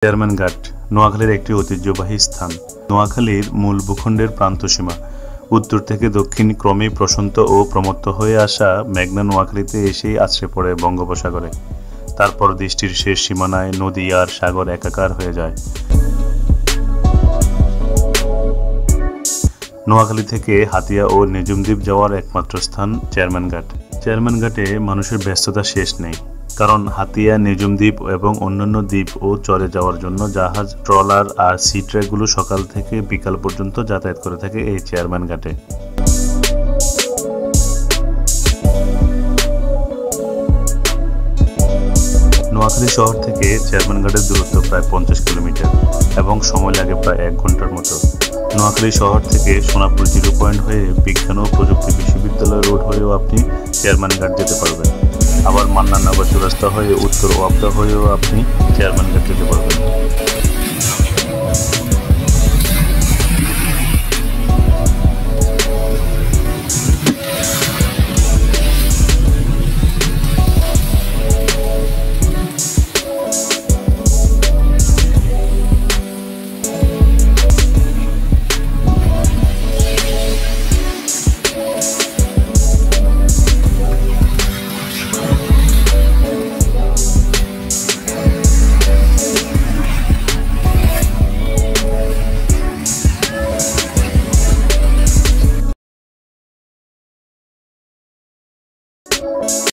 Chairman ঘাট নোয়াখালীর একটি ঐতিহ্যবাহী স্থান। নোয়াখালীর মূল ভূখণ্ডের প্রান্তসীমা উত্তর থেকে দক্ষিণ ক্রমেই প্রশান্ত ও প্রমত্ত হয়ে আসা মেঘনা নোয়াখালীতে এসেই আছড়ে পড়ে বঙ্গোপসাগরে। তারপর দৃষ্টির শেষ সীমানায় নদী আর সাগর একাকার হয়ে যায়। নোয়াখালী থেকে হাতিয়া ও নিজুম দ্বীপ যাওয়ার একমাত্র স্থান চেয়ারম্যান ঘাট। চেয়ারম্যান ঘাটে মানুষের ব্যস্ততা শেষ নেই, কারণ হাতিয়া, নিজুম দ্বীপ এবং অন্যান্য দ্বীপ ও চরে যাওয়ার জন্য জাহাজ, ট্রলার আর সি ট্রাকগুলো সকাল থেকে বিকাল পর্যন্ত যাতায়াত করে থাকে এই চেয়ারম্যান ঘাটে। নোয়াখালী শহর থেকে চেয়ারম্যান ঘাটের দূরত্ব প্রায় 50 কিলোমিটার এবং সময় লাগে প্রায় 1 ঘন্টার মতো। নোয়াখালী শহর থেকে সোনাপুর জিরো পয়েন্ট হয়ে বিজ্ঞান ও প্রযুক্তি বিশ্ববিদ্যালয় রোড হয়েও আপনি চেয়ারম্যান ঘাট যেতে পারবেন। আবার মান্নাননগর চৌরাস্তা হয়ে উত্তর ওয়াপদা হয়েও আপনি চেয়ারম্যান ঘাট যেতে পারবেন।